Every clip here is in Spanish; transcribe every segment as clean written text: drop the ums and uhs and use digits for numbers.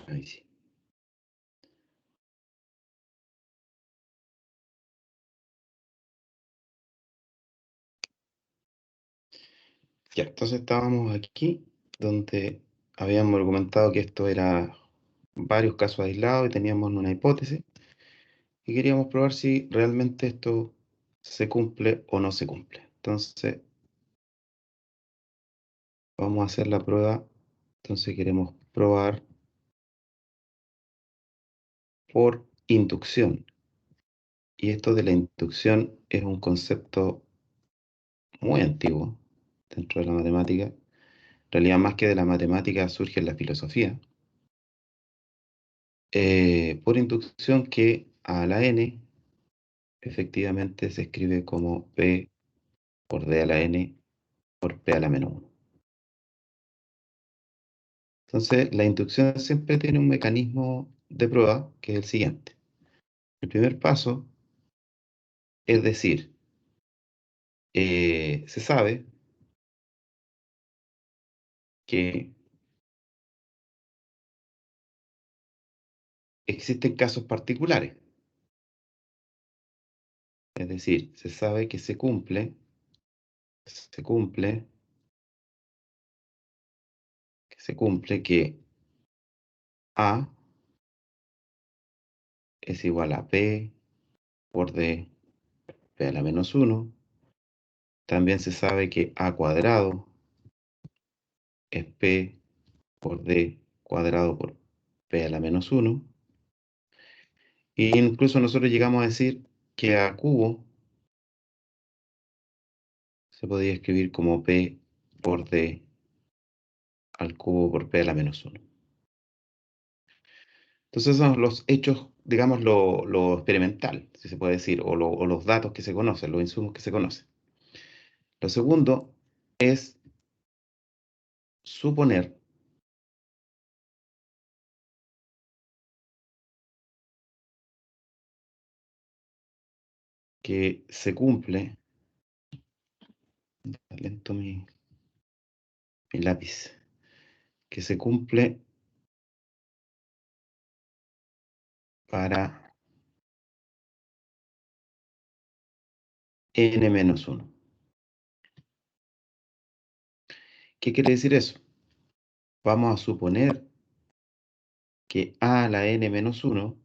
Ahí sí. Ya, entonces estábamos aquí donde habíamos argumentado que esto era varios casos aislados y teníamos una hipótesis y queríamos probar si realmente esto se cumple o no se cumple. Entonces vamos a hacer la prueba. Entonces queremos probar por inducción. Y esto de la inducción es un concepto muy antiguo dentro de la matemática. En realidad, más que de la matemática, surge en la filosofía. Por inducción que a la n efectivamente se escribe como P por D a la n por P a la menos 1. Entonces, la inducción siempre tiene un mecanismo de prueba que es el siguiente. El primer paso es decir, se sabe que existen casos particulares. Es decir, se sabe que se cumple que A es igual a P por D, P a la menos 1. También se sabe que A cuadrado es P por D cuadrado por P a la menos 1. E incluso nosotros llegamos a decir que A cubo se podría escribir como P por D al cubo por P a la menos 1. Entonces esos son los hechos, digamos, lo experimental, si se puede decir, o los datos que se conocen, los insumos que se conocen. Lo segundo es suponer que se cumple, lento mi lápiz, que se cumple para n menos 1. ¿Qué quiere decir eso? Vamos a suponer que a la n menos 1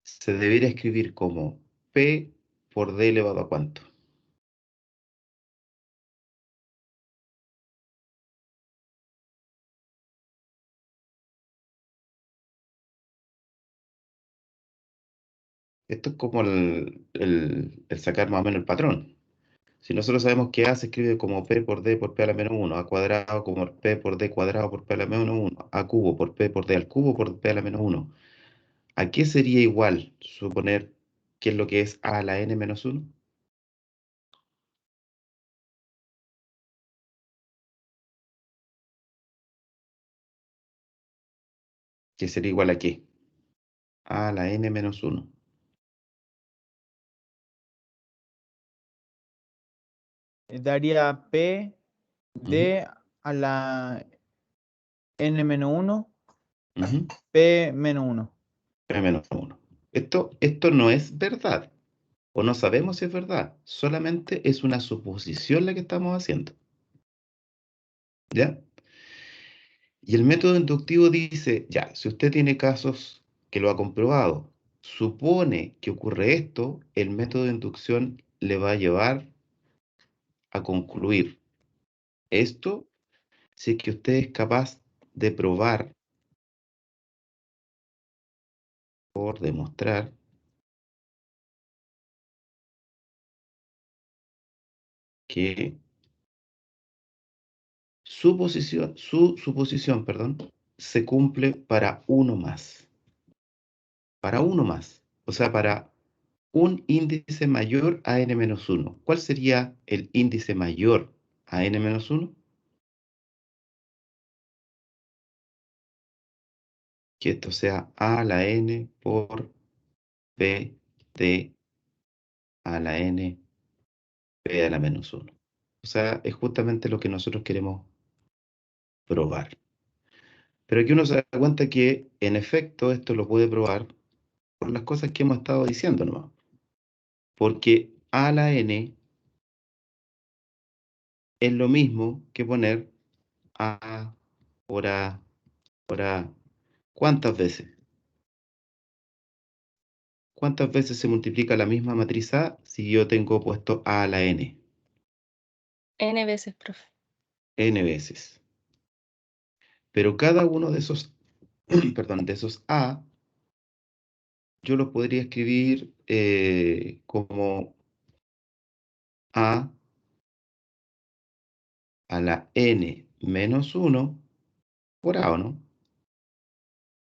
se debería escribir como P por D elevado a cuánto. Esto es como el sacar más o menos el patrón. Si nosotros sabemos que A se escribe como P por D por P a la menos 1, A cuadrado como P por D cuadrado por P a la menos 1, A cubo por P por D al cubo por P a la menos 1, ¿a qué sería igual suponer que es lo que es A a la n menos 1? ¿Qué sería igual a qué? A la n menos 1. Daría P Ujú, D a la n-1, ujú. P-1. P menos 1. Esto no es verdad, o no sabemos si es verdad, solamente es una suposición la que estamos haciendo, ¿ya? Y el método inductivo dice, ya, si usted tiene casos que lo ha comprobado, supone que ocurre esto, el método de inducción le va a llevar a concluir esto si es que usted es capaz de probar por demostrar que su suposición, perdón, se cumple para uno más. Para uno más. O sea, para un índice mayor a n-1. ¿Cuál sería el índice mayor a n-1? Que esto sea a la n por p de a la n p a la menos 1. O sea, es justamente lo que nosotros queremos probar. Pero aquí uno se da cuenta que, en efecto, esto lo puede probar por las cosas que hemos estado diciendo nomás. Porque a la n es lo mismo que poner a por a por a. ¿Cuántas veces? ¿Cuántas veces se multiplica la misma matriz A si yo tengo puesto a la n? N veces, profe. N veces. Pero cada uno de esos, perdón, de esos A, yo los podría escribir como a la n menos 1 por A, ¿o no?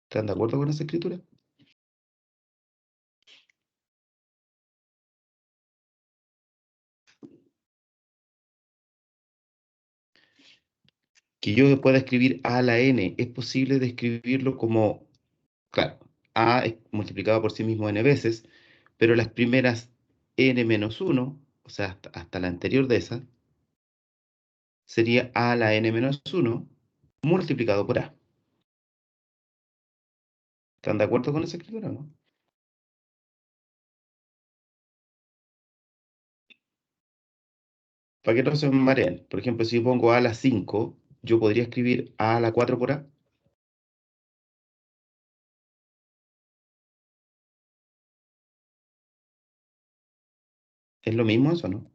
¿Están de acuerdo con esa escritura? Que yo pueda escribir a la n, es posible de escribirlo como, claro, a es multiplicado por sí mismo n veces, pero las primeras n menos 1, o sea, hasta la anterior de esa, sería a la n menos 1 multiplicado por a. ¿Están de acuerdo con esa escritura o no? Para que no se mareen. Por ejemplo, si yo pongo a la 5, yo podría escribir a la 4 por a. ¿Es lo mismo eso, no?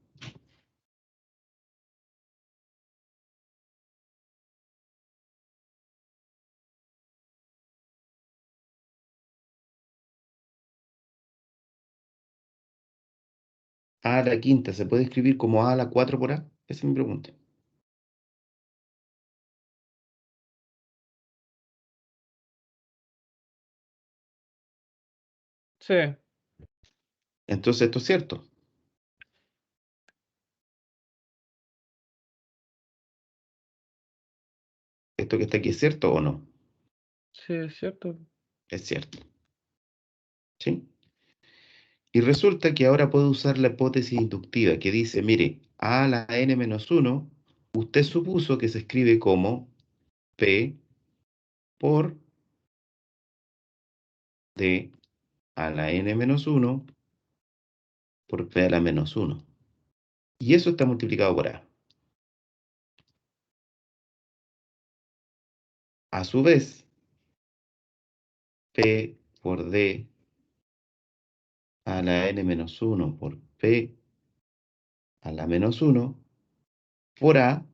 A la quinta, ¿se puede escribir como a la 4 por a? Esa es mi pregunta. Sí, Entonces esto es cierto. ¿Esto que está aquí es cierto o no? sí, es cierto. Es cierto. ¿Sí? Y resulta que ahora puedo usar la hipótesis inductiva que dice, mire, a la n menos 1, usted supuso que se escribe como p por d a la n menos 1 por p a la menos 1. Y eso está multiplicado por a. A su vez, p por d a la n menos 1 por p a la menos 1 por a,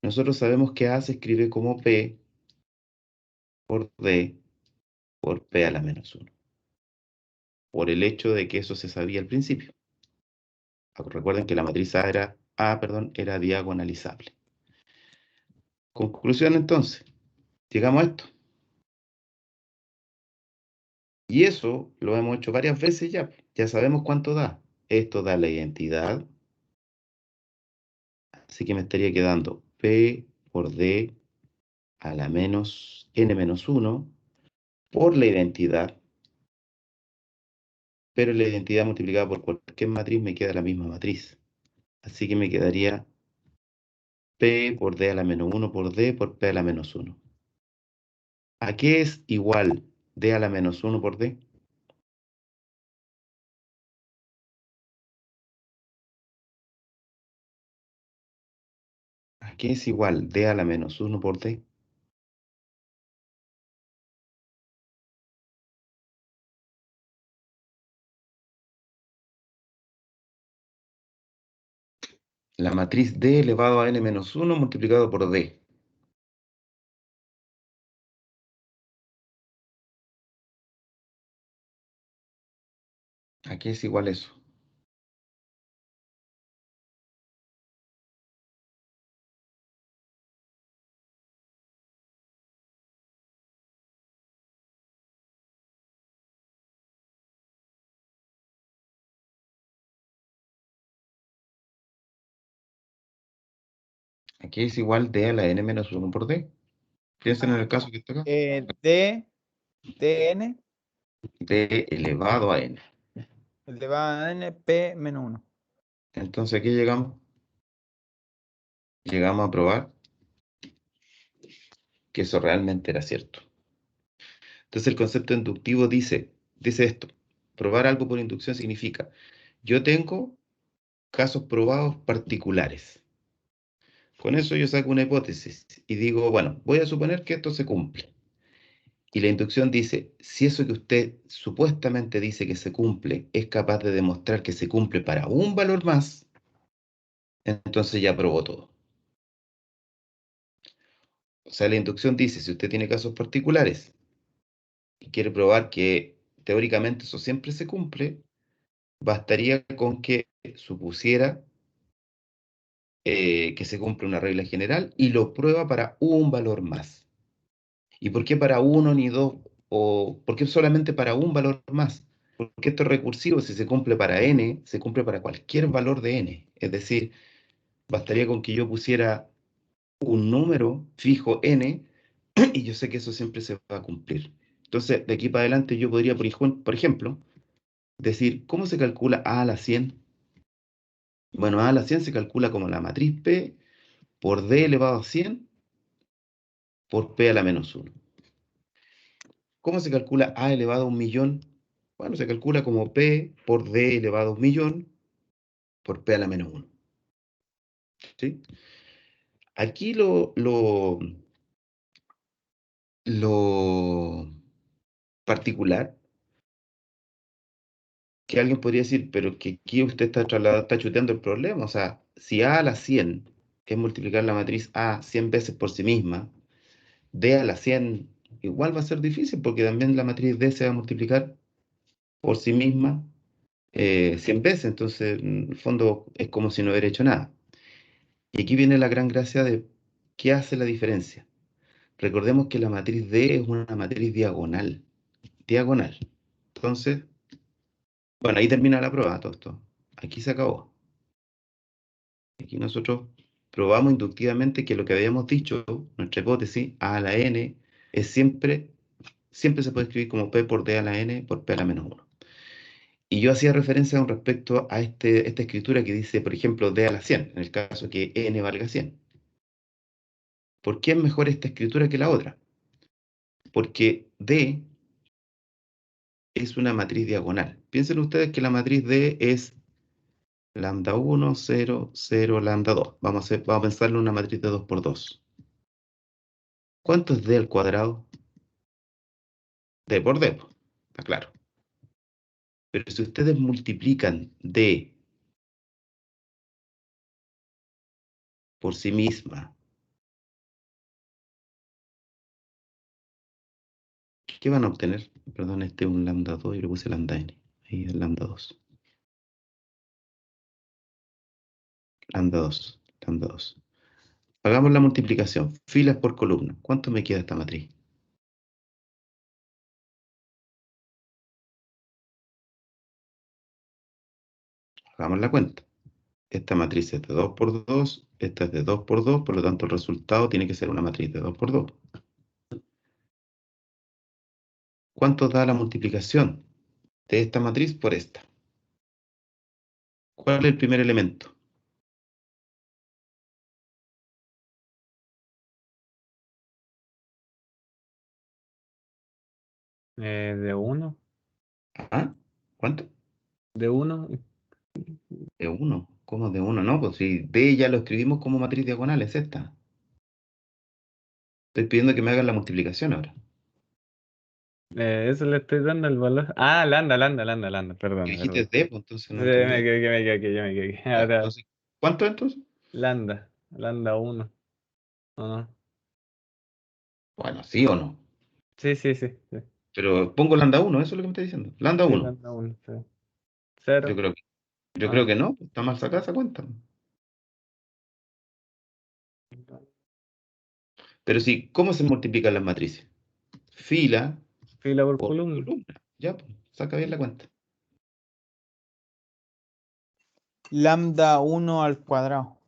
nosotros sabemos que a se escribe como p por d por p a la menos 1, por el hecho de que eso se sabía al principio. Recuerden que la matriz era diagonalizable. Conclusión entonces, llegamos a esto. Y eso lo hemos hecho varias veces ya. Ya sabemos cuánto da. Esto da la identidad. Así que me estaría quedando P por D a la menos n menos 1 por la identidad. Pero la identidad multiplicada por cualquier matriz me queda la misma matriz. Así que me quedaría P por D a la menos 1 por D por P a la menos 1. ¿A qué es igual D a la menos 1 por D? ¿A qué es igual D a la menos 1 por D? La matriz D elevado a n menos 1 multiplicado por D. ¿A qué es igual eso? ¿A qué es igual D a la n menos 1 por D? Piensen en el caso que está acá. Dn D elevado a n. elevado a n, p menos 1. Entonces aquí llegamos. Llegamos a probar que eso realmente era cierto. Entonces el concepto inductivo dice esto. Probar algo por inducción significa, yo tengo casos probados particulares. Con eso yo saco una hipótesis y digo, bueno, voy a suponer que esto se cumple. Y la inducción dice, si eso que usted supuestamente dice que se cumple es capaz de demostrar que se cumple para un valor más, entonces ya probó todo. O sea, la inducción dice, si usted tiene casos particulares y quiere probar que teóricamente eso siempre se cumple, bastaría con que supusiera que se cumple una regla general y lo prueba para un valor más. ¿Y por qué para uno ni dos? ¿O por qué solamente para un valor más? Porque esto es recursivo, si se cumple para n, se cumple para cualquier valor de n. Es decir, bastaría con que yo pusiera un número fijo n y yo sé que eso siempre se va a cumplir. Entonces, de aquí para adelante yo podría, por ejemplo, decir, ¿cómo se calcula a la 100? Bueno, a la 100 se calcula como la matriz P por d elevado a 100 por p a la menos 1. ¿Cómo se calcula a elevado a un millón? Bueno, se calcula como p por d elevado a un millón por p a la menos 1. ¿Sí? Aquí lo particular, que alguien podría decir, pero que aquí usted está chuteando el problema. O sea, si a la 100 es multiplicar la matriz A 100 veces por sí misma, D a la 100 igual va a ser difícil porque también la matriz D se va a multiplicar por sí misma 100 veces. Entonces, en el fondo es como si no hubiera hecho nada. Y aquí viene la gran gracia de qué hace la diferencia. Recordemos que la matriz D es una matriz diagonal. Diagonal. Entonces, bueno, ahí termina la prueba, todo esto. Aquí se acabó. Aquí nosotros probamos inductivamente que lo que habíamos dicho, nuestra hipótesis, a la n, es siempre se puede escribir como p por d a la n por p a la menos 1. Y yo hacía referencia con respecto a esta escritura que dice, por ejemplo, d a la 100, en el caso que n valga 100. ¿Por qué es mejor esta escritura que la otra? Porque d es una matriz diagonal. Piensen ustedes que la matriz D es lambda 1, 0, 0, lambda 2. Vamos a pensarlo en una matriz de 2 por 2. ¿Cuánto es D al cuadrado? D por D, po, está claro. Pero si ustedes multiplican D por sí misma, ¿qué van a obtener? Perdón, este es un lambda 2 y le puse lambda n. Ahí es lambda 2. Lambda 2, lambda 2. Hagamos la multiplicación. Filas por columna. ¿Cuánto me queda esta matriz? Hagamos la cuenta. Esta matriz es de 2 por 2, esta es de 2 por 2, por lo tanto el resultado tiene que ser una matriz de 2 por 2. ¿Cuánto da la multiplicación de esta matriz por esta? ¿Cuál es el primer elemento? De uno. ¿Ah? ¿Cuánto? De uno. De 1. ¿Cómo de 1? No, pues si D ya lo escribimos como matriz diagonal, es esta. Estoy pidiendo que me hagan la multiplicación ahora. Eso le estoy dando el valor. Ah, lambda, Y perdón, dijiste perdón. D, pues entonces Sí, no me entendí. equivoqué, me equivoqué, yo me equivoqué. Ya, Ahora, entonces, ¿cuánto entonces? lambda uno. ¿O no? Bueno, sí o no. Sí, sí, sí, sí. Pero pongo lambda 1, eso es lo que me está diciendo. Lambda Sí, 1. lambda uno, sí. Yo Cero. creo que, yo Ah, creo que no, pues, está mal sacada esa cuenta. Pero sí, ¿cómo se multiplican las matrices? Fila fila por por columna. columna. Ya, pues, saca bien la cuenta. Lambda uno al cuadrado.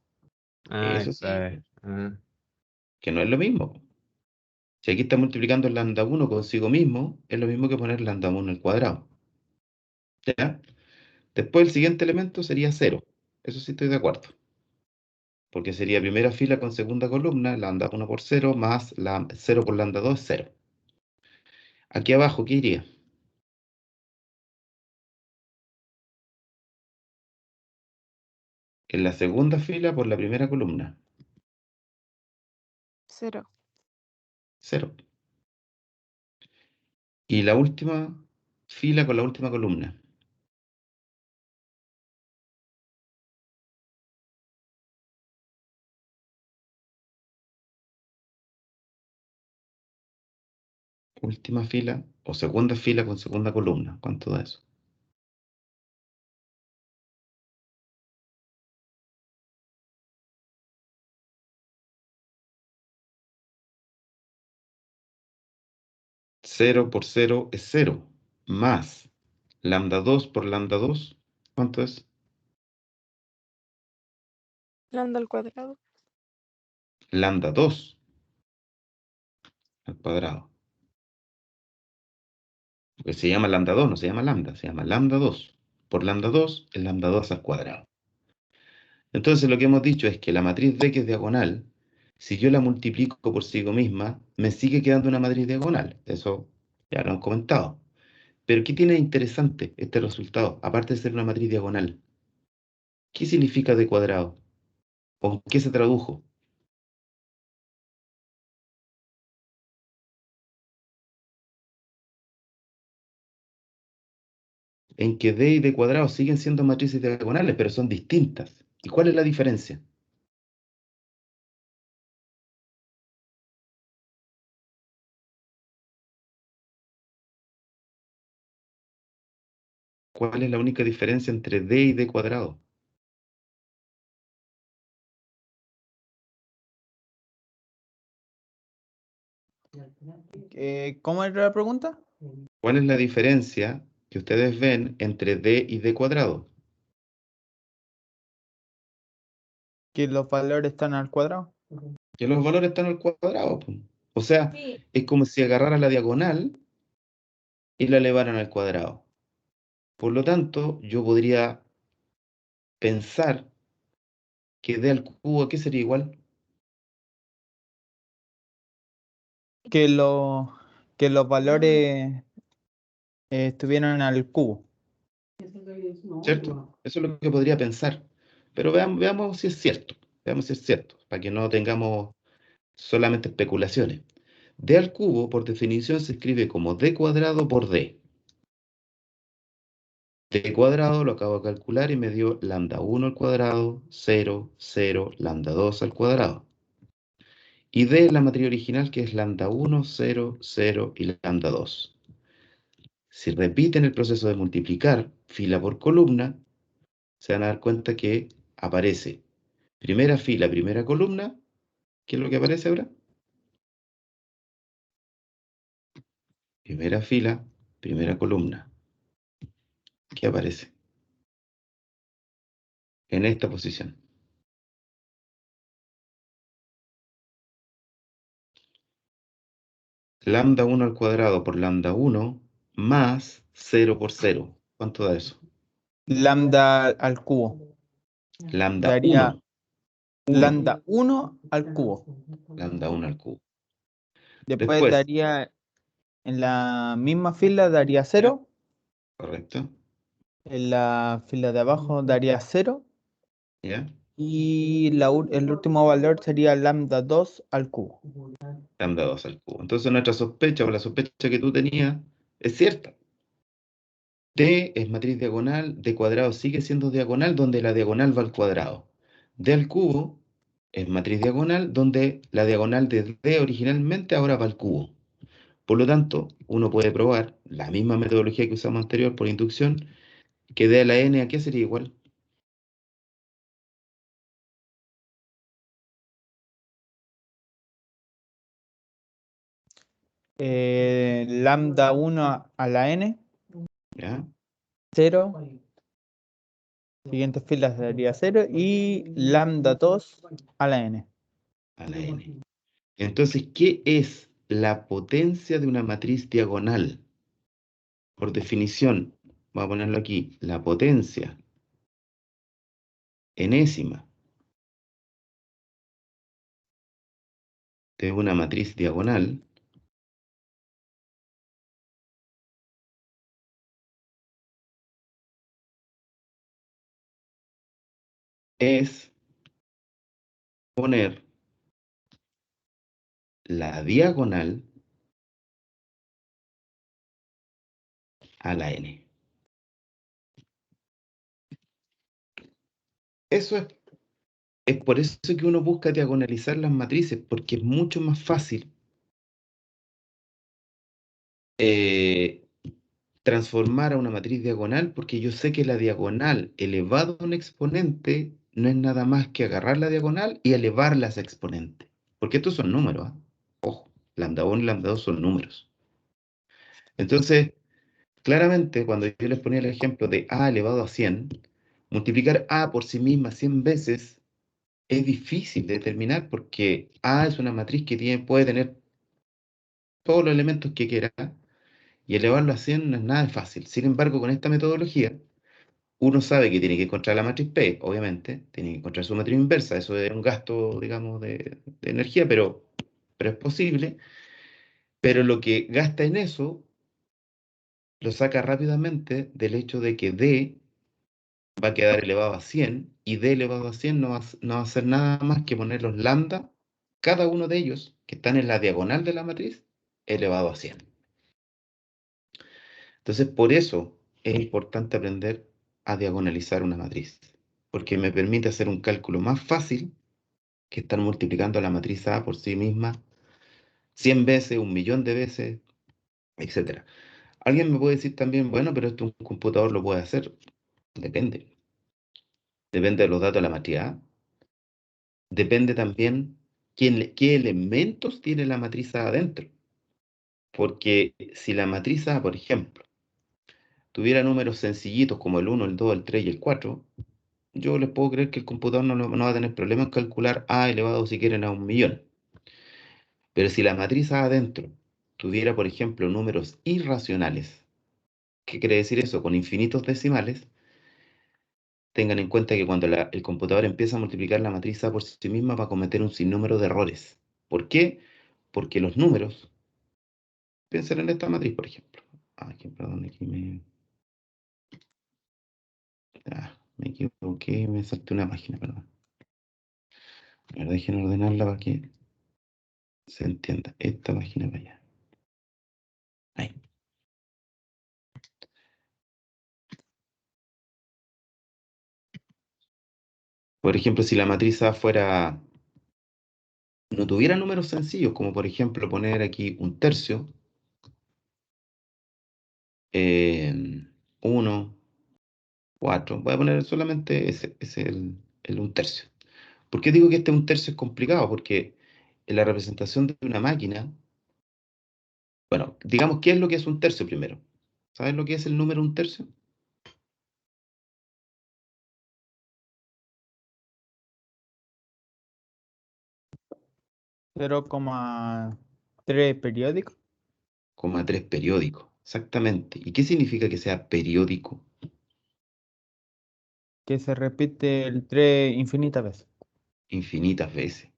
Ah, Eso sí, Esa es. Ah. que no es lo mismo. Si aquí está multiplicando el lambda 1 consigo mismo, es lo mismo que poner lambda 1 al cuadrado. ¿Ya? Después el siguiente elemento sería 0. Eso sí estoy de acuerdo. porque sería primera fila con segunda columna, lambda 1 por 0, más 0 por lambda 2 es 0. Aquí abajo, ¿qué iría? En la segunda fila por la primera columna. 0. 0. Y la última fila con la última columna. Última fila o segunda fila con segunda columna. ¿Cuánto da eso? Cero por 0 es 0. Más lambda 2 por lambda 2. ¿Cuánto es? Lambda al cuadrado. Lambda 2 al cuadrado. Porque se llama lambda 2, no se llama lambda, se llama lambda 2. Por lambda 2 es lambda 2 al cuadrado. Entonces lo que hemos dicho es que la matriz D, que es diagonal, si yo la multiplico por sí misma, me sigue quedando una matriz diagonal. Eso ya lo han comentado. Pero ¿qué tiene de interesante este resultado? Aparte de ser una matriz diagonal, ¿qué significa D cuadrado? ¿O en qué se tradujo? En que D y D cuadrado siguen siendo matrices diagonales, pero son distintas. ¿Y cuál es la diferencia? ¿Cuál es la única diferencia entre D y D cuadrado? ¿Cómo era la pregunta? ¿Cuál es la diferencia que ustedes ven entre D y D cuadrado? Que los valores están al cuadrado. Que los valores están al cuadrado, po. O sea, Sí. es como si agarraran la diagonal y la elevaran al cuadrado. Por lo tanto, yo podría pensar que D al cubo, ¿a qué sería igual? Que, que los valores estuvieran al cubo. ¿Cierto? Eso es lo que podría pensar. Pero veamos si es cierto. Veamos si es cierto, para que no tengamos solamente especulaciones. D al cubo, por definición, se escribe como D cuadrado por D. D cuadrado lo acabo de calcular y me dio lambda 1 al cuadrado, 0, 0, lambda 2 al cuadrado. Y D es la matriz original, que es lambda 1, 0, 0 y lambda 2. Si repiten el proceso de multiplicar fila por columna, se van a dar cuenta que aparece primera fila, primera columna. ¿Qué es lo que aparece ahora? Primera fila, primera columna. ¿Qué aparece? En esta posición. Lambda 1 al cuadrado por lambda 1 más 0 por 0. ¿Cuánto da eso? Lambda al cubo. Lambda Daría 1. 1. lambda 1 al cubo. Lambda 1 al cubo. Después Después, daría, en la misma fila daría 0. correcto. En la fila de abajo daría 0. ¿Ya? Y el último valor sería lambda 2 al cubo. Lambda 2 al cubo. Entonces nuestra sospecha o la sospecha que tú tenías es cierta. D es matriz diagonal, D cuadrado sigue siendo diagonal donde la diagonal va al cuadrado. D al cubo es matriz diagonal donde la diagonal de D originalmente ahora va al cubo. Por lo tanto, uno puede probar la misma metodología que usamos anterior por inducción, que D a la N, ¿a qué sería igual? Lambda 1 a la n, ¿Ya? 0. Siguientes filas daría 0. Y lambda 2 a la n. A la N. Entonces, ¿qué es la potencia de una matriz diagonal? Por definición, voy a ponerlo aquí, la potencia enésima de una matriz diagonal es poner la diagonal a la n. Eso es por eso que uno busca diagonalizar las matrices, porque es mucho más fácil transformar a una matriz diagonal, porque yo sé que la diagonal elevado a un exponente no es nada más que agarrar la diagonal y elevarla a ese exponente. Porque estos son números, ¿ah? Ojo, lambda 1 y lambda 2 son números. Entonces, claramente, cuando yo les ponía el ejemplo de a elevado a 100, multiplicar a por sí misma 100 veces es difícil de determinar porque a es una matriz que puede tener todos los elementos que quiera y elevarlo a 100 no es nada fácil. Sin embargo, con esta metodología, uno sabe que tiene que encontrar la matriz P, obviamente, tiene que encontrar su matriz inversa, eso es un gasto, digamos, de energía, pero es posible. Pero lo que gasta en eso lo saca rápidamente del hecho de que D va a quedar elevado a 100 y D elevado a 100 no va a hacer nada más que poner los lambda, cada uno de ellos que están en la diagonal de la matriz, elevado a 100. Entonces, por eso es importante aprender a diagonalizar una matriz, porque me permite hacer un cálculo más fácil que estar multiplicando la matriz A por sí misma 100 veces, 1.000.000 de veces, etcétera. Alguien me puede decir también, bueno, pero esto un computador lo puede hacer. Depende. Depende de los datos de la matriz A. Depende también qué elementos tiene la matriz A adentro. Porque si la matriz A, por ejemplo, tuviera números sencillitos como el 1, el 2, el 3 y el 4, yo les puedo creer que el computador no va a tener problema en calcular A elevado si quieren a 1.000.000. Pero si la matriz A adentro tuviera, por ejemplo, números irracionales, ¿qué quiere decir eso? Con infinitos decimales, tengan en cuenta que cuando el computador empieza a multiplicar la matriz A por sí misma va a cometer un sinnúmero de errores. ¿Por qué? Porque los números, piensen en esta matriz, por ejemplo. Aquí, perdón, aquí me equivoqué, me salté una página, perdón. A ver, dejen ordenarla para que se entienda. Esta página para allá. Ahí. Por ejemplo, si la matriz A no tuviera números sencillos, como por ejemplo poner aquí un tercio, 1, 4, voy a poner solamente ese el un tercio. ¿Por qué digo que este un tercio es complicado? Porque en la representación de una máquina, bueno, digamos, ¿qué es lo que es un tercio primero? ¿Sabes lo que es el número un tercio? 0,3 periódico, Coma 3 periódico, exactamente. ¿Y qué significa que sea periódico? que se repite el 3 infinitas veces. Infinitas veces.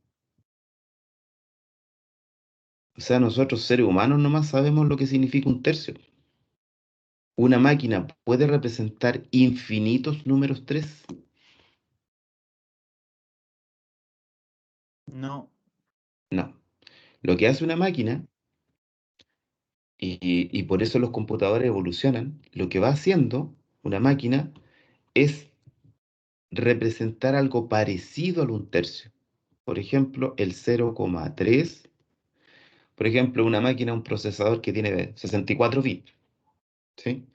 O sea, nosotros seres humanos nomás sabemos lo que significa un tercio. ¿Una máquina puede representar infinitos números 3? No, No. Lo que hace una máquina, y por eso los computadores evolucionan, lo que va haciendo una máquina es representar algo parecido al un tercio. Por ejemplo, el 0,3. Por ejemplo, una máquina, un procesador que tiene 64 bits, ¿sí?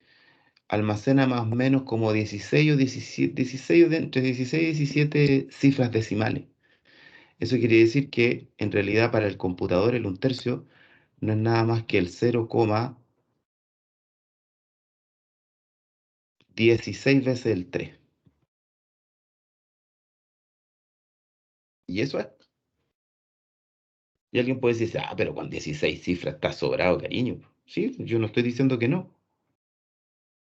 Almacena más o menos como 16 o 17, 16, entre 16 y 17 cifras decimales. Eso quiere decir que en realidad para el computador el un tercio no es nada más que el 0,16 veces el 3. Y eso es. Y alguien puede decir, pero con 16 cifras está sobrado, cariño. Sí, yo no estoy diciendo que no.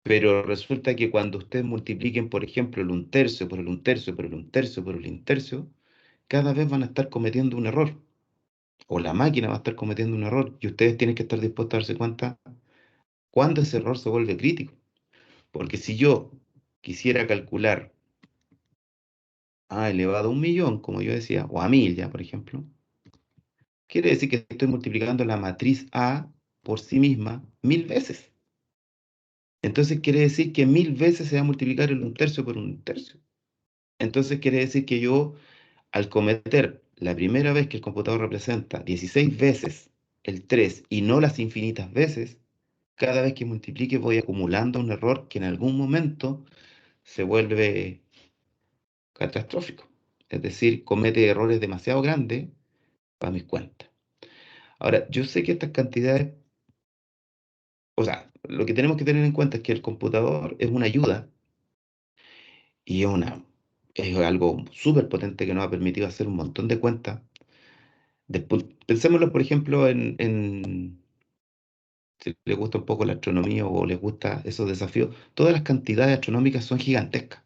Pero resulta que cuando ustedes multipliquen, por ejemplo, el un tercio por el un tercio por el un tercio por el un tercio, cada vez van a estar cometiendo un error. o la máquina va a estar cometiendo un error y ustedes tienen que estar dispuestos a darse cuenta cuándo ese error se vuelve crítico. Porque si yo quisiera calcular a elevado a 1.000.000, como yo decía, o a 1.000 ya, por ejemplo, quiere decir que estoy multiplicando la matriz A por sí misma 1.000 veces. Entonces quiere decir que 1.000 veces se va a multiplicar el 1/3 por 1/3. Entonces quiere decir que yo, al cometer la primera vez que el computador representa 16 veces el 3 y no las infinitas veces, cada vez que multiplique voy acumulando un error que en algún momento se vuelve catastrófico. Es decir, comete errores demasiado grandes para mis cuentas. Ahora, yo sé que estas cantidades, o sea, lo que tenemos que tener en cuenta es que el computador es una ayuda y es algo súper potente que nos ha permitido hacer un montón de cuentas. Después, pensémoslo, por ejemplo, si les gusta un poco la astronomía o les gusta esos desafíos, todas las cantidades astronómicas son gigantescas.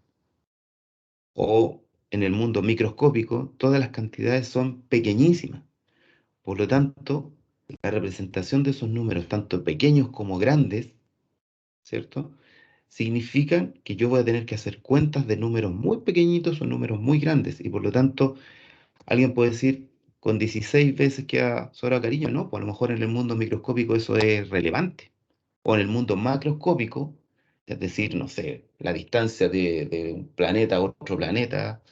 O en el mundo microscópico, todas las cantidades son pequeñísimas. Por lo tanto, la representación de esos números, tanto pequeños como grandes, ¿cierto? Significan que yo voy a tener que hacer cuentas de números muy pequeñitos o números muy grandes. Y por lo tanto, alguien puede decir, con 16 veces queda sobra cariño. No, pues a lo mejor en el mundo microscópico eso es relevante. O en el mundo macroscópico, es decir, no sé, la distancia de un planeta a otro planeta,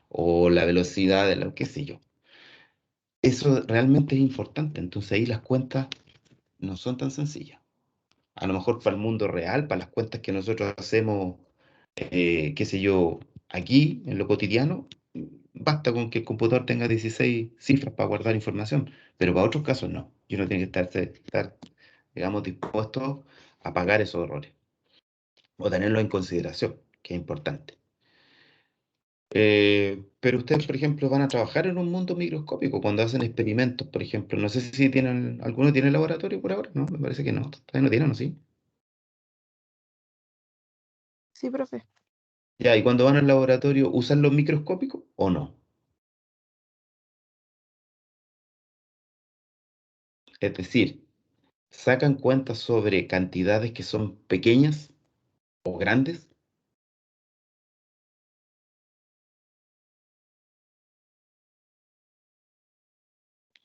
o la velocidad de lo qué sé yo. Eso realmente es importante. Entonces ahí las cuentas no son tan sencillas. A lo mejor para el mundo real, para las cuentas que nosotros hacemos, qué sé yo, aquí, en lo cotidiano, basta con que el computador tenga 16 cifras para guardar información, pero para otros casos no. Y uno tiene que estar, digamos, dispuesto a pagar esos errores o tenerlo en consideración, que es importante. Pero ustedes, por ejemplo, van a trabajar en un mundo microscópico cuando hacen experimentos, por ejemplo. No sé si tienen, ¿alguno tiene laboratorio por ahora? No, me parece que no. Todavía no tienen, ¿no? ¿Sí? Sí, profe. Ya, y cuando van al laboratorio, ¿usan los microscópicos o no? Es decir, ¿sacan cuentas sobre cantidades que son pequeñas o grandes?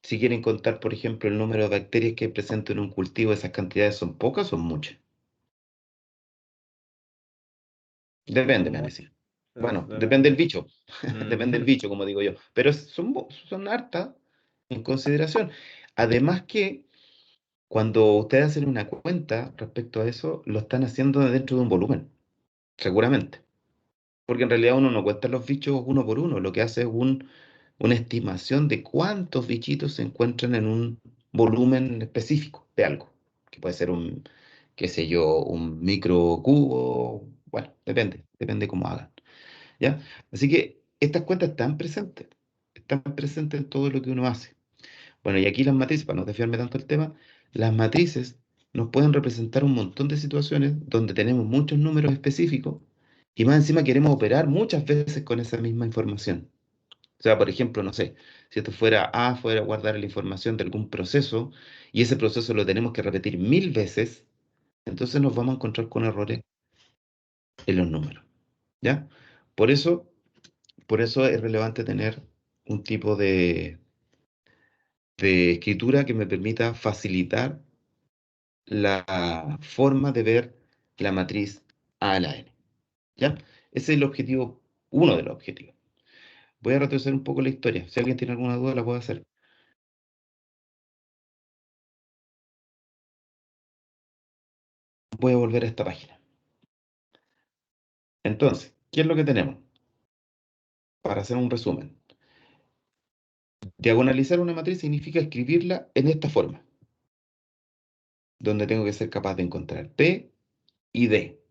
Si quieren contar, por ejemplo, el número de bacterias que hay presente en un cultivo, ¿esas cantidades son pocas o son muchas? Depende, Son me van a muchos. decir. Bueno, depende del bicho, depende del Mm. bicho, como digo yo, pero son hartas en consideración. Además que cuando ustedes hacen una cuenta respecto a eso, lo están haciendo dentro de un volumen, seguramente. Porque en realidad uno no cuenta los bichos uno por uno, lo que hace es una estimación de cuántos bichitos se encuentran en un volumen específico de algo, que puede ser un, qué sé yo, un microcubo, bueno, depende cómo hagan, ¿ya? Así que estas cuentas están presentes en todo lo que uno hace. Bueno, y aquí las matrices, para no desviarme tanto del tema, las matrices nos pueden representar un montón de situaciones donde tenemos muchos números específicos y más encima queremos operar muchas veces con esa misma información. O sea, por ejemplo, no sé, si esto fuera guardar la información de algún proceso y ese proceso lo tenemos que repetir 1.000 veces, entonces nos vamos a encontrar con errores en los números, ¿ya? Por eso, por eso es relevante tener un tipo de escritura que me permita facilitar la forma de ver la matriz A a la N, ¿ya? Ese es el objetivo, uno de los objetivos. Voy a retroceder un poco la historia. Si alguien tiene alguna duda, la puede hacer. Voy a volver a esta página. Entonces, ¿qué es lo que tenemos? Para hacer un resumen. Diagonalizar una matriz significa escribirla en esta forma, donde tengo que ser capaz de encontrar P y D,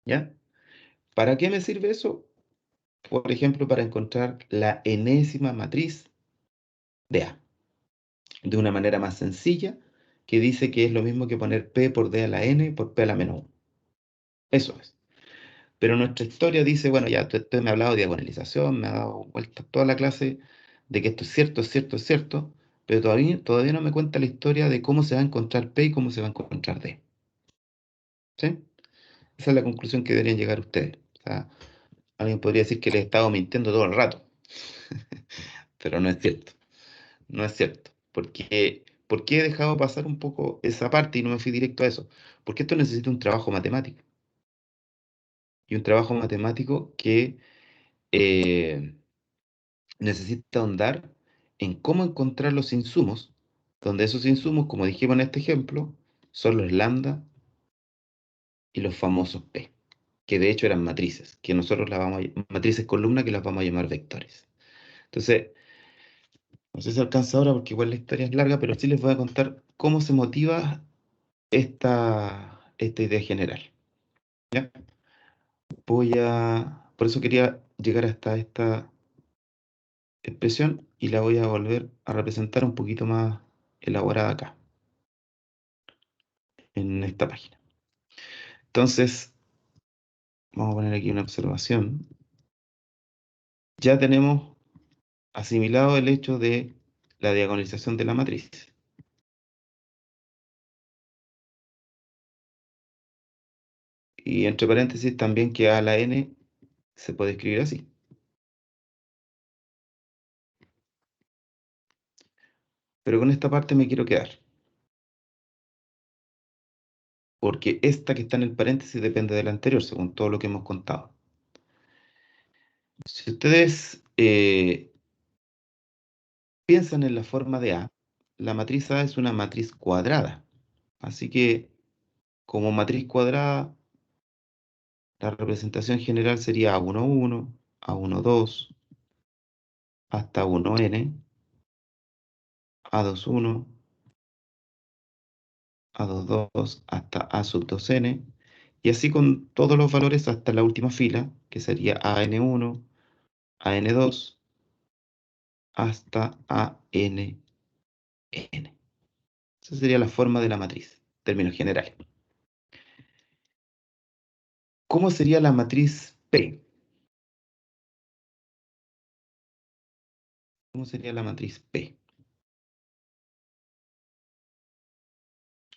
¿ya? ¿Para qué me sirve eso? Por ejemplo, para encontrar la enésima matriz de A, de una manera más sencilla, que dice que es lo mismo que poner P por D a la N por P a la menos 1. Eso es. Pero nuestra historia dice, bueno, ya usted me ha hablado de diagonalización, me ha dado vueltas toda la clase de que esto es cierto, es cierto, es cierto, pero todavía no me cuenta la historia de cómo se va a encontrar P y cómo se va a encontrar D. ¿Sí? Esa es la conclusión que deberían llegar ustedes. O sea, alguien podría decir que les he estado mintiendo todo el rato, pero no es cierto. No es cierto. ¿Por qué he dejado pasar un poco esa parte y no me fui directo a eso? Porque esto necesita un trabajo matemático. Y un trabajo matemático que eh, necesita ahondar en cómo encontrar los insumos, donde esos insumos, como dijimos en este ejemplo, son los lambda y los famosos P, que de hecho eran matrices, que nosotros las vamos a, matrices columna que las vamos a llamar vectores. Entonces, no sé si alcanza ahora porque igual la historia es larga, pero sí les voy a contar cómo se motiva esta idea general. ¿Ya? Por eso quería llegar hasta esta expresión y la voy a volver a representar un poquito más elaborada acá, en esta página. Entonces, vamos a poner aquí una observación. Ya tenemos asimilado el hecho de la diagonalización de la matriz. Y entre paréntesis también que a la n se puede escribir así. Pero con esta parte me quiero quedar. Porque esta que está en el paréntesis depende de la anterior, según todo lo que hemos contado. Si ustedes piensan en la forma de A, la matriz A es una matriz cuadrada. Así que, como matriz cuadrada, la representación general sería A11, A12, hasta 1n, A21, A22, hasta A sub 2n, y así con todos los valores hasta la última fila, que sería AN1, AN2, hasta ANN. Esa sería la forma de la matriz, en términos generales. ¿Cómo sería la matriz P? ¿Cómo sería la matriz P?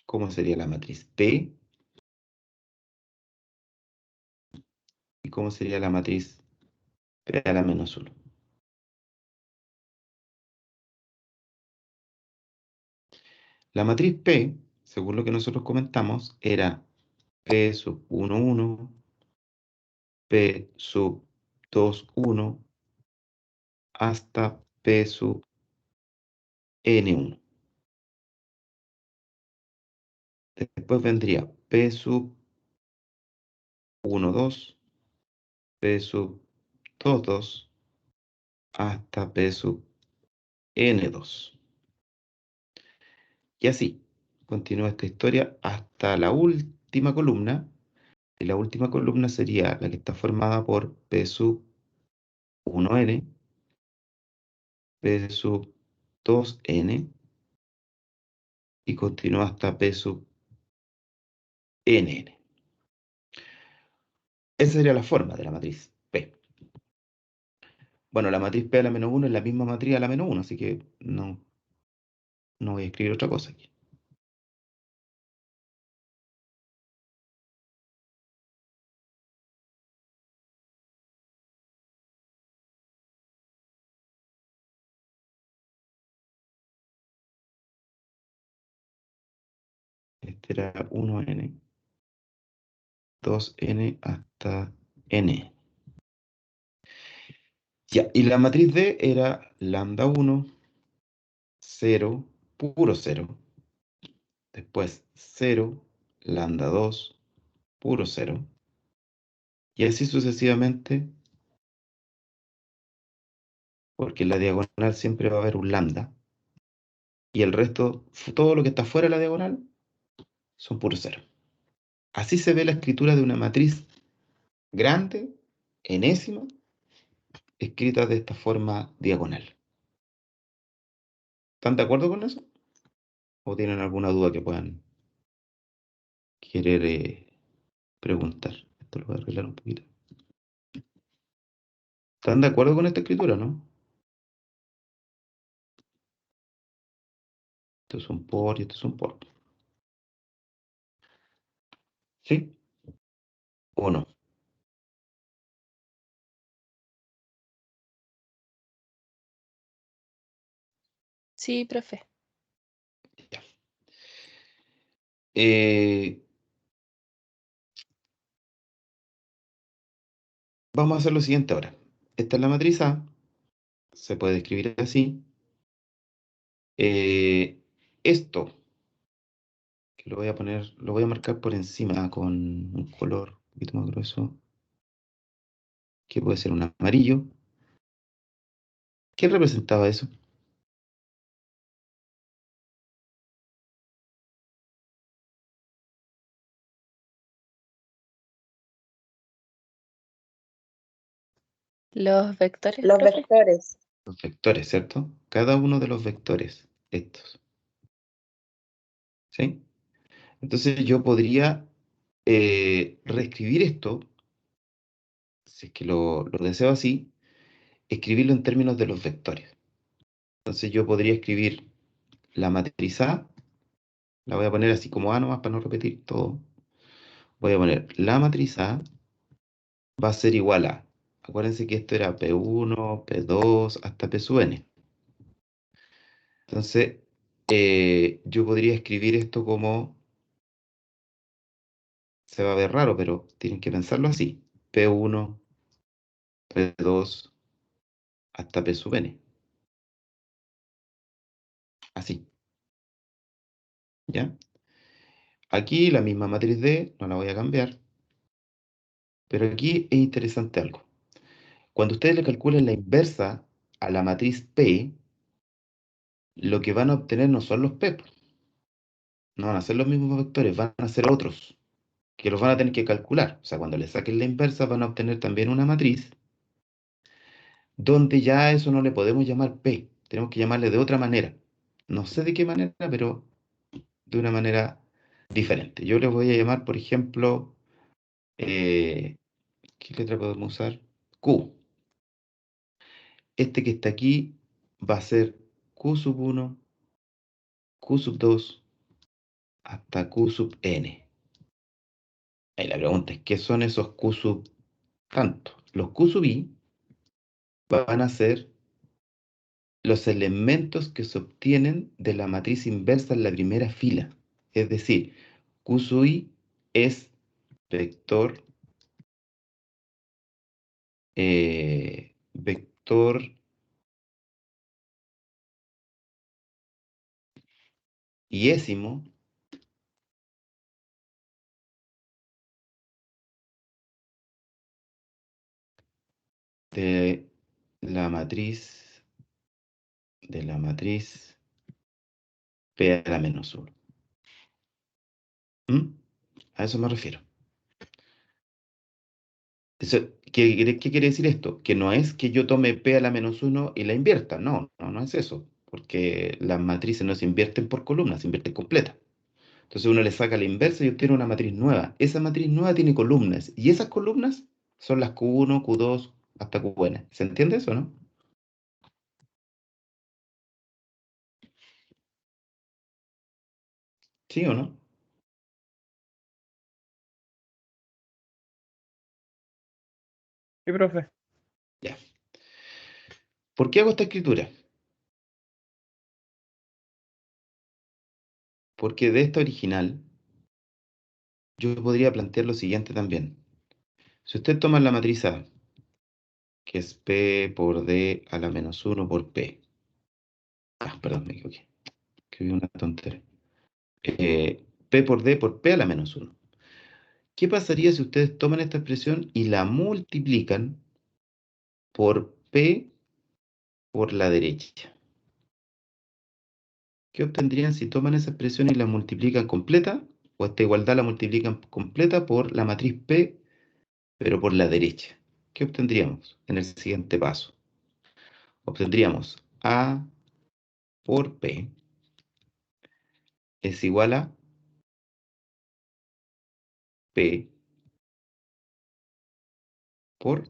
¿Cómo sería la matriz P? ¿Y cómo sería la matriz P a la menos 1? La matriz P, según lo que nosotros comentamos, era P sub 1, 1, P sub 2, 1, hasta P sub N1. Después vendría P sub 1, 2, P sub 2, 2, hasta P sub N2. Y así continúa esta historia hasta la última columna. Y la última columna sería la que está formada por P sub 1n, P sub 2n y continúa hasta P sub nn. Esa sería la forma de la matriz P. Bueno, la matriz P a la menos 1 es la misma matriz a la menos 1, así que no voy a escribir otra cosa aquí. Este era 1n, 2n hasta n. Ya, y la matriz D era lambda 1, 0, puro 0. Después 0, lambda 2, puro 0. Y así sucesivamente, porque en la diagonal siempre va a haber un lambda. Y el resto, todo lo que está fuera de la diagonal, son puro 0. Así se ve la escritura de una matriz grande, enésima, escrita de esta forma diagonal. ¿Están de acuerdo con eso? ¿O tienen alguna duda que puedan querer preguntar? Esto lo voy a arreglar un poquito. ¿Están de acuerdo con esta escritura, no? Esto es un por y esto es un por. ¿Sí? ¿O no? Sí, profe. Ya. Eh, vamos a hacer lo siguiente ahora. Esta es la matriz A. Se puede escribir así. Esto, que lo voy a poner, lo voy a marcar por encima con un color un poquito más grueso, que puede ser un amarillo. ¿Qué representaba eso? Los vectores, Los profe. vectores. Los vectores, ¿cierto? Cada uno de los vectores, estos. ¿Sí? Entonces yo podría reescribir esto, si es que lo deseo así, escribirlo en términos de los vectores. Entonces yo podría escribir la matriz A, la voy a poner así como A nomás para no repetir todo. Voy a poner la matriz A va a ser igual a, acuérdense que esto era P1, P2, hasta P sub n. Entonces yo podría escribir esto como, se va a ver raro, pero tienen que pensarlo así. P1, P2, hasta P sub n. Así, ¿ya? Aquí la misma matriz D, no la voy a cambiar, pero aquí es interesante algo. Cuando ustedes le calculen la inversa a la matriz P, lo que van a obtener no son los P, no van a ser los mismos vectores, van a ser otros, que los van a tener que calcular. O sea, cuando le saquen la inversa van a obtener también una matriz, donde ya eso no le podemos llamar P, tenemos que llamarle de otra manera. No sé de qué manera, pero de una manera diferente. Yo les voy a llamar, por ejemplo, ¿qué letra podemos usar? Q. Este que está aquí va a ser Q sub 1, Q sub 2, hasta Q sub n. Ahí la pregunta es, ¿qué son esos Q sub tanto? Los Q sub i van a ser los elementos que se obtienen de la matriz inversa en la primera fila. Es decir, Q sub i es vector iésimo de la matriz P a la menos 1. ¿Mm? A eso me refiero. ¿Qué quiere decir esto? Que no es que yo tome P a la menos 1 y la invierta. No, no, no es eso. Porque las matrices no se invierten por columnas, se invierten completas. Entonces uno le saca la inversa y obtiene una matriz nueva. Esa matriz nueva tiene columnas. Y esas columnas son las Q1, Q2, hasta Qn. ¿Se entiende eso, no? ¿Sí o no? Sí, profe. Ya. ¿Por qué hago esta escritura? Porque de esta original yo podría plantear lo siguiente también. Si usted toma la matriz A, que es P por D a la menos 1 por P. Ah, perdón, me equivoqué. Escribí una tontera. P por D por P a la menos 1. ¿Qué pasaría si ustedes toman esta expresión y la multiplican por P por la derecha? ¿Qué obtendrían si toman esa expresión y la multiplican completa? O esta igualdad la multiplican completa por la matriz P, pero por la derecha. ¿Qué obtendríamos en el siguiente paso? Obtendríamos A por P es igual a P por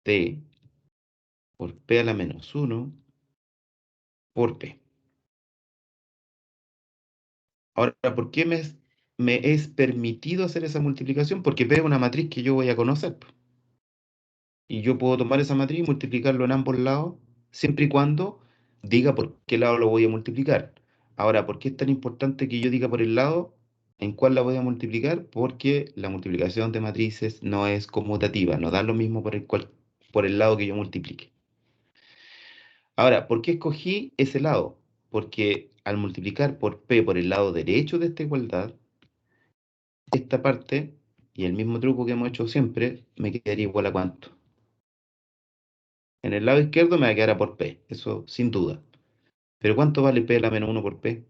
T por P a la menos 1 por P. Ahora, ¿por qué me es permitido hacer esa multiplicación? Porque P es una matriz que yo voy a conocer, po. Y yo puedo tomar esa matriz y multiplicarlo en ambos lados, siempre y cuando diga por qué lado lo voy a multiplicar. Ahora, ¿por qué es tan importante que yo diga por el lado en cuál la voy a multiplicar? Porque la multiplicación de matrices no es conmutativa, no da lo mismo por el lado que yo multiplique. Ahora, ¿por qué escogí ese lado? Porque al multiplicar por P por el lado derecho de esta igualdad, esta parte, y el mismo truco que hemos hecho siempre, me quedaría igual a cuánto. En el lado izquierdo me va a quedar a por P, eso sin duda. Pero ¿cuánto vale P a la menos 1 por P?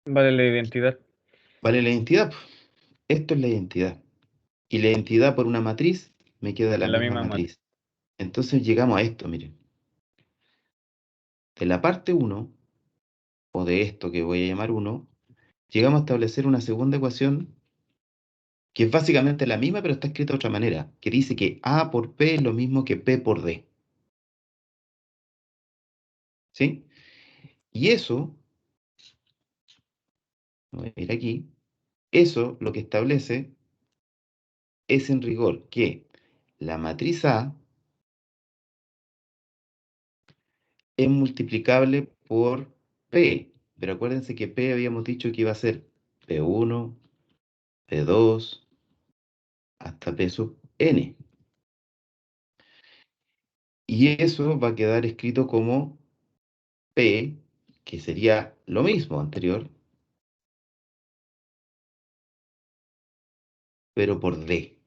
Vale la identidad. Vale la identidad, po. Esto es la identidad. Y la identidad por una matriz me queda la La misma misma matriz. Entonces llegamos a esto, miren. De la parte 1, o de esto que voy a llamar 1, llegamos a establecer una segunda ecuación que es básicamente la misma, pero está escrita de otra manera, que dice que A por P es lo mismo que P por D. ¿Sí? Y eso, voy a ir aquí, eso lo que establece es en rigor que la matriz A es multiplicable por P, pero acuérdense que P habíamos dicho que iba a ser P1, P2, hasta P sub n. Y eso va a quedar escrito como P, que sería lo mismo anterior, pero por D.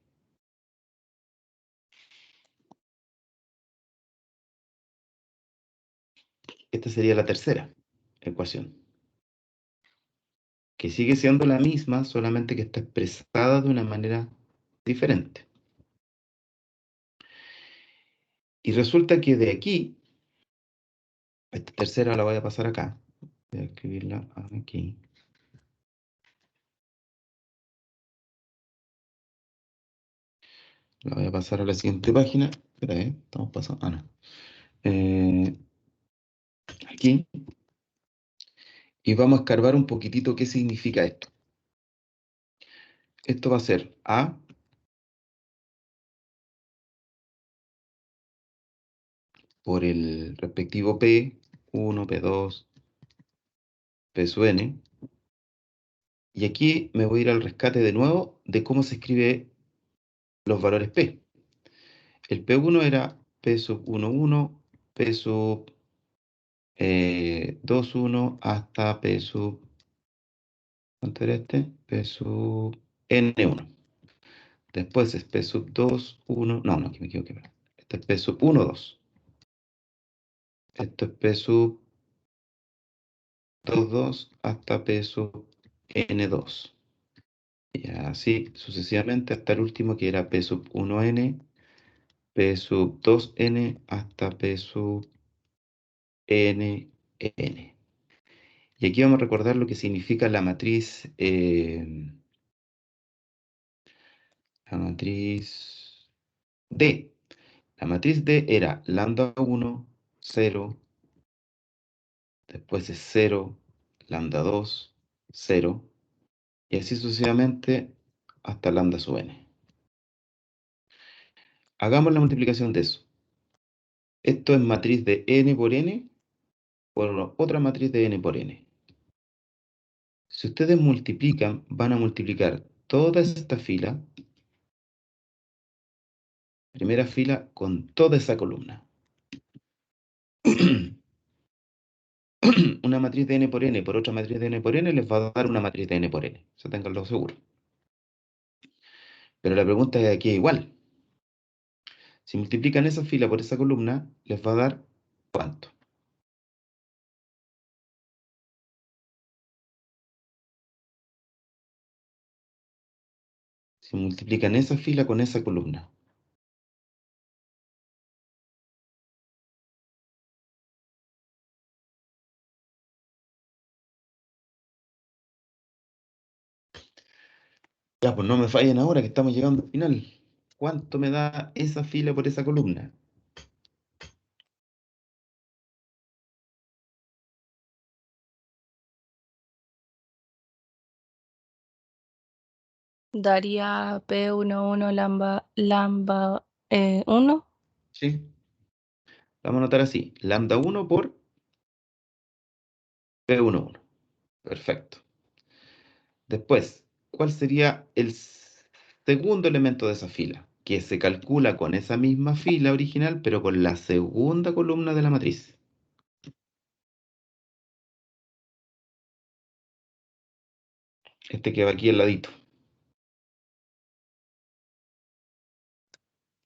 Esta sería la tercera ecuación, que sigue siendo la misma, solamente que está expresada de una manera diferente. Y resulta que de aquí, esta tercera la voy a pasar acá. Voy a escribirla aquí. La voy a pasar a la siguiente página. Espera, estamos pasando. Ah, no. Aquí. Y vamos a escarbar un poquitito qué significa esto. Esto va a ser A por el respectivo P1, P2, P sub n. Y aquí me voy a ir al rescate de nuevo de cómo se escribe los valores P. El P1 era P sub 1, P sub 2, hasta P sub, ¿cuánto era este? P sub N1. Después es P sub 2, no, aquí me equivoqué. Este es P sub 1, 2. Esto es P sub 2, 2 hasta P sub N2. Y así sucesivamente hasta el último que era P sub 1N, P sub 2N hasta P sub NN. Y aquí vamos a recordar lo que significa la matriz D. La matriz D era lambda 1, 0, después es 0, lambda 2, 0, y así sucesivamente hasta lambda sub n. Hagamos la multiplicación de eso. Esto es matriz de n por n por otra matriz de n por n. Si ustedes multiplican, van a multiplicar toda esta fila, primera fila, con toda esa columna. Una matriz de n por n por otra matriz de n por n les va a dar una matriz de n por n. Eso tenganlo seguro. Pero la pregunta es aquí igual. Si multiplican esa fila por esa columna, les va a dar ¿cuánto? Si multiplican esa fila con esa columna. Ya, pues no me fallen ahora que estamos llegando al final. ¿Cuánto me da esa fila por esa columna? Daría P11 lambda 1. ¿Sí? Vamos a anotar así. Lambda 1 por P11. Perfecto. Después, ¿cuál sería el segundo elemento de esa fila? Que se calcula con esa misma fila original, pero con la segunda columna de la matriz. Este que va aquí al ladito.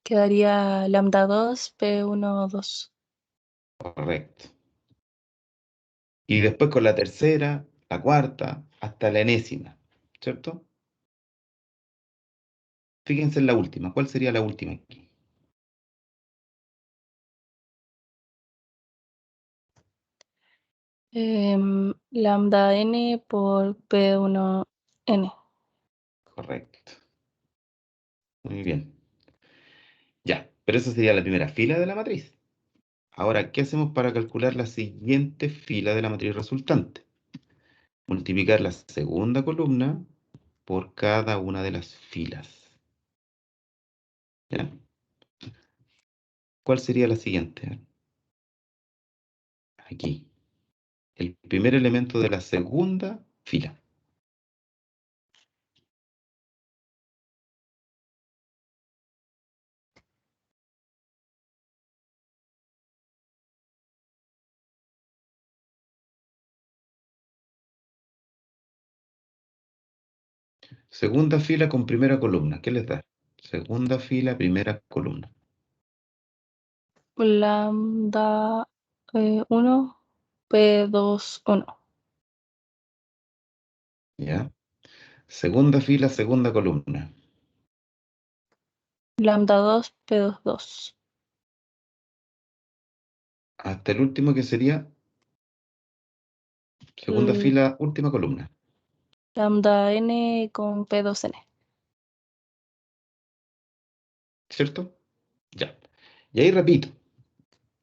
Quedaría lambda 2 P12. Correcto. Y después con la tercera, la cuarta, hasta la enésima. ¿Cierto? Fíjense en la última. ¿Cuál sería la última aquí? Lambda n por P1n. Correcto. Muy bien. Ya, pero esa sería la primera fila de la matriz. Ahora, ¿qué hacemos para calcular la siguiente fila de la matriz resultante? Multiplicar la segunda columna por cada una de las filas. ¿Ya? ¿Cuál sería la siguiente? Aquí. El primer elemento de la segunda fila. Segunda fila con primera columna. ¿Qué les da? Segunda fila, primera columna. Lambda 1 P21. ¿Ya? Segunda fila, segunda columna. Lambda 2 P22. Hasta el último que sería segunda fila, última columna. Lambda n con P2n. ¿Cierto? Ya. Y ahí repito.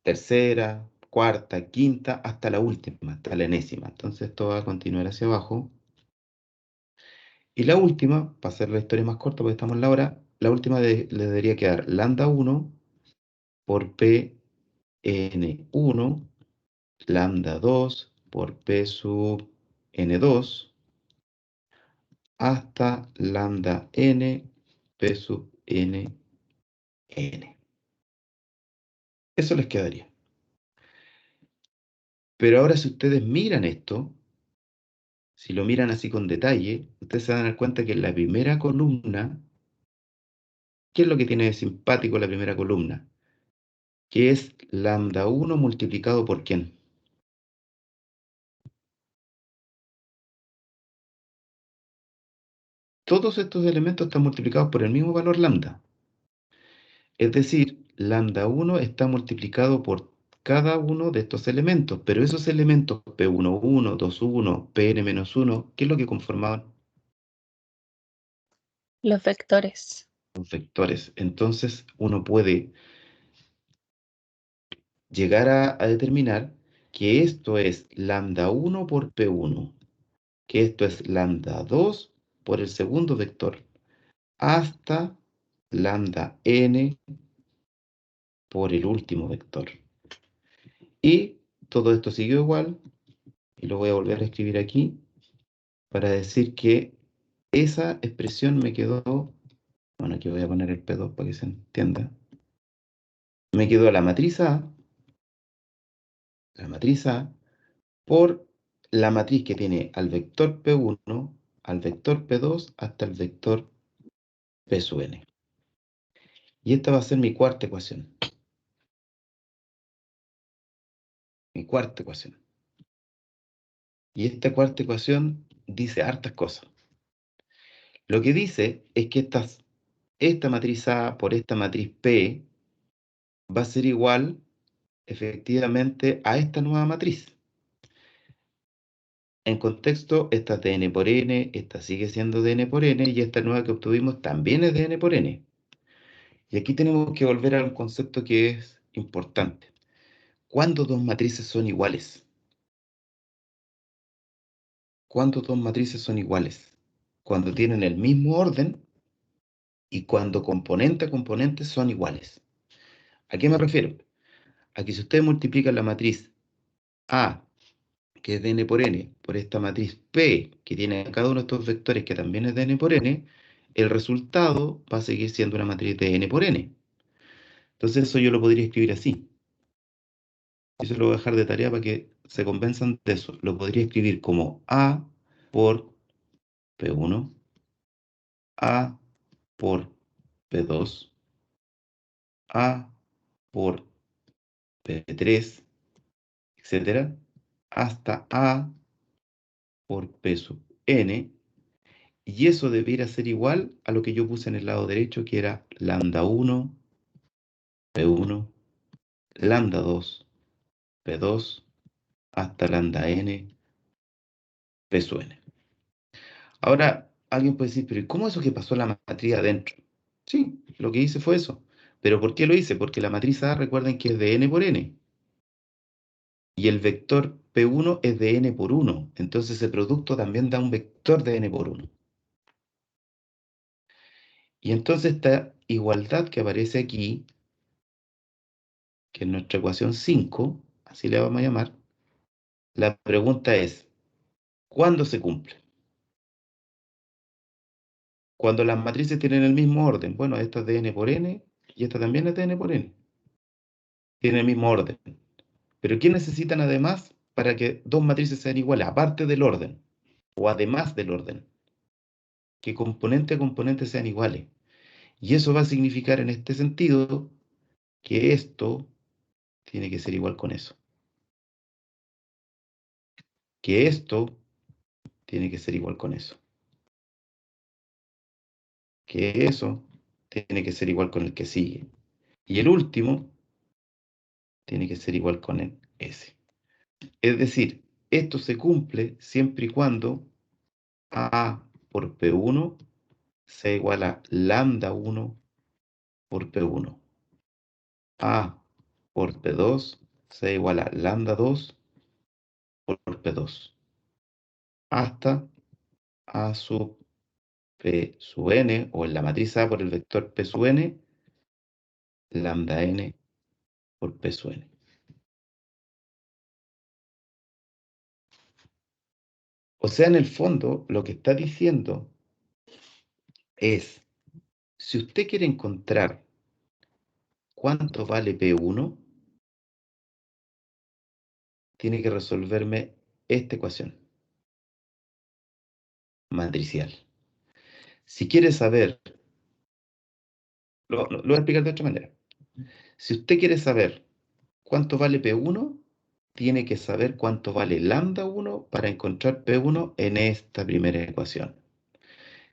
Tercera, cuarta, quinta, hasta la última, hasta la enésima. Entonces esto va a continuar hacia abajo. Y la última, para hacer la historia más corta, porque estamos en la hora, la última le debería quedar lambda 1 por P n1, lambda 2 por P sub n2, hasta lambda n P sub n n. Eso les quedaría. Pero ahora si ustedes miran esto, si lo miran así con detalle, ustedes se van a dar cuenta que en la primera columna, ¿qué es lo que tiene de simpático la primera columna? Que es lambda 1 multiplicado por ¿quién? Todos estos elementos están multiplicados por el mismo valor lambda. Es decir, lambda 1 está multiplicado por cada uno de estos elementos, pero esos elementos P11, 21, Pn-1, ¿qué es lo que conformaban? Los vectores. Los vectores. Entonces uno puede llegar a determinar que esto es lambda 1 por P1, que esto es lambda 2 por el segundo vector, hasta lambda n por el último vector. Y todo esto siguió igual, y lo voy a volver a escribir aquí, para decir que esa expresión me quedó, bueno, aquí voy a poner el P2 para que se entienda, me quedó la matriz A, por la matriz que tiene al vector P1, al vector P2, hasta el vector P sub n. Y esta va a ser mi cuarta ecuación. Mi cuarta ecuación. Y esta cuarta ecuación dice hartas cosas. Lo que dice es que esta matriz A por esta matriz P va a ser igual efectivamente a esta nueva matriz. en contexto, esta es de n por n, esta sigue siendo de n por n, y esta nueva que obtuvimos también es de n por n. Y aquí tenemos que volver a un concepto que es importante. ¿Cuándo dos matrices son iguales? ¿Cuándo dos matrices son iguales? Cuando tienen el mismo orden y cuando componente a componente son iguales. ¿A qué me refiero? A que si ustedes multiplican la matriz A, que es de n por n, por esta matriz P, que tiene cada uno de estos vectores, que también es de n por n, el resultado va a seguir siendo una matriz de n por n. Entonces eso yo lo podría escribir así. Eso lo voy a dejar de tarea para que se convenzan de eso. Lo podría escribir como A por P1, A por P2, A por P3, etcétera, hasta A por P sub n, y eso debiera ser igual a lo que yo puse en el lado derecho, que era lambda 1, P1, lambda 2, P2, hasta lambda n, P sub n. Ahora, alguien puede decir, pero ¿cómo eso que pasó la matriz adentro? Sí, lo que hice fue eso. ¿Pero por qué lo hice? Porque la matriz A, recuerden que es de n por n. Y el vector P1 es de n por 1. Entonces el producto también da un vector de n por 1. Y entonces esta igualdad que aparece aquí, que es nuestra ecuación 5, así le vamos a llamar, la pregunta es, ¿cuándo se cumple? Cuando las matrices tienen el mismo orden. Bueno, esta es de n por n y esta también es de n por n. Tienen el mismo orden. Pero ¿qué necesitan además para que dos matrices sean iguales? Aparte del orden, o además del orden, que componente a componente sean iguales. Y eso va a significar en este sentido que esto tiene que ser igual con eso. Que esto tiene que ser igual con eso. Que eso tiene que ser igual con el que sigue. Y el último tiene que ser igual con el S. Es decir, esto se cumple siempre y cuando A por P1 sea igual a lambda 1 por P1. A por P2 sea igual a lambda 2 por P2. Hasta A sub P sub n, o en la matriz A por el vector P sub n, lambda n por P sub n. O sea, en el fondo, lo que está diciendo es, si usted quiere encontrar cuánto vale P1, tiene que resolverme esta ecuación matricial. Si quiere saber, lo voy a explicar de otra manera. Si usted quiere saber cuánto vale P1, tiene que saber cuánto vale lambda 1 para encontrar P1 en esta primera ecuación.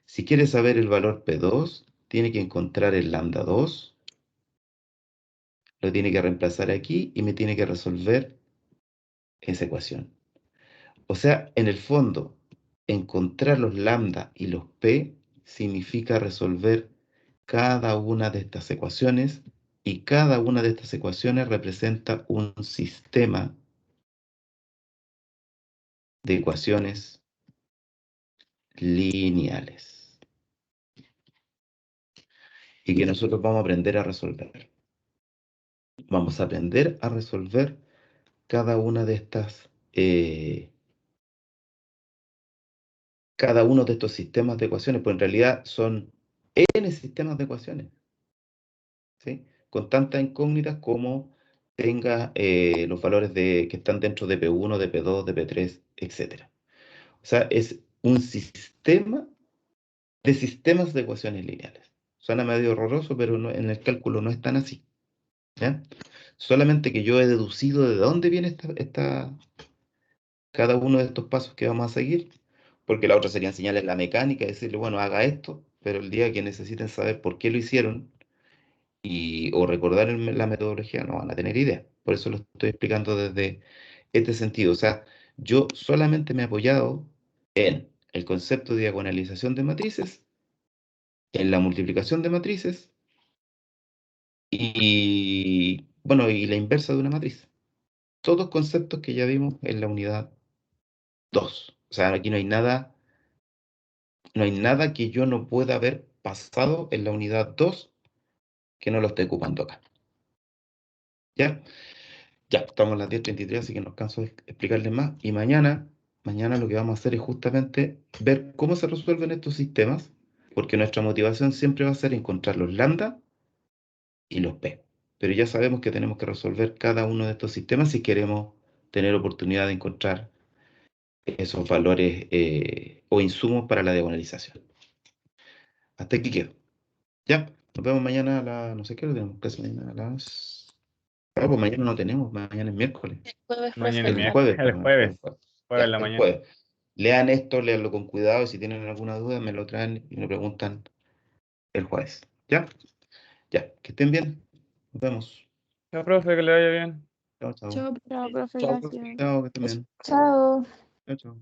Si quiere saber el valor P2, tiene que encontrar el lambda 2, lo tiene que reemplazar aquí y me tiene que resolver esa ecuación. O sea, en el fondo, encontrar los lambda y los P significa resolver cada una de estas ecuaciones, y cada una de estas ecuaciones representa un sistema de ecuaciones lineales y que nosotros vamos a aprender a resolver. Vamos a aprender a resolver cada una de estas, cada uno de estos sistemas de ecuaciones, pues en realidad son n sistemas de ecuaciones, ¿sí? Con tantas incógnitas como tenga los valores que están dentro de P1, de P2, de P3, etc. O sea, es un sistema de sistemas de ecuaciones lineales. Suena medio horroroso, pero en el cálculo no es tan así, ¿ya? Solamente que yo he deducido de dónde viene cada uno de estos pasos que vamos a seguir, porque la otra sería enseñarles la mecánica y decirle, bueno, haga esto, pero el día que necesiten saber por qué lo hicieron o recordar la metodología, no van a tener idea. Por eso lo estoy explicando desde este sentido. O sea, Yo solamente me he apoyado en el concepto de diagonalización de matrices, en la multiplicación de matrices y, bueno, y la inversa de una matriz. Todos conceptos que ya vimos en la unidad 2. O sea, aquí no hay nada que yo no pueda haber pasado en la unidad 2 que no lo esté ocupando acá. ¿Ya? Ya, estamos a las 10:33, así que no canso de explicarles más. Y mañana lo que vamos a hacer es justamente ver cómo se resuelven estos sistemas, porque nuestra motivación siempre va a ser encontrar los lambda y los p. Pero ya sabemos que tenemos que resolver cada uno de estos sistemas si queremos tener oportunidad de encontrar esos valores o insumos para la diagonalización. Hasta aquí quedo. Ya, nos vemos mañana a las, no sé qué hora tenemos clase mañana a las... Ah, pues mañana no tenemos, mañana es miércoles. Jueves, Mañana profe, es El claro. jueves, el perdón, jueves. Ya, En la el mañana. jueves. Lean esto, leanlo con cuidado y si tienen alguna duda me lo traen y me preguntan el jueves. ¿Ya? Ya, que estén bien. Nos vemos. Chao, profe, que le vaya bien. Chao, chao. Chao, profe, Chao, gracias. Chao, que estén bien. Chao. Chao, chao.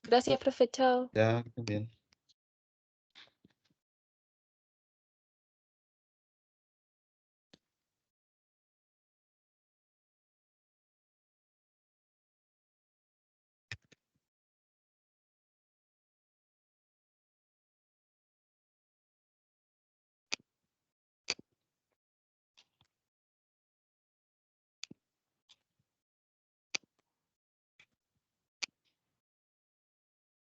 Gracias, profe, chao. Ya, que estén bien.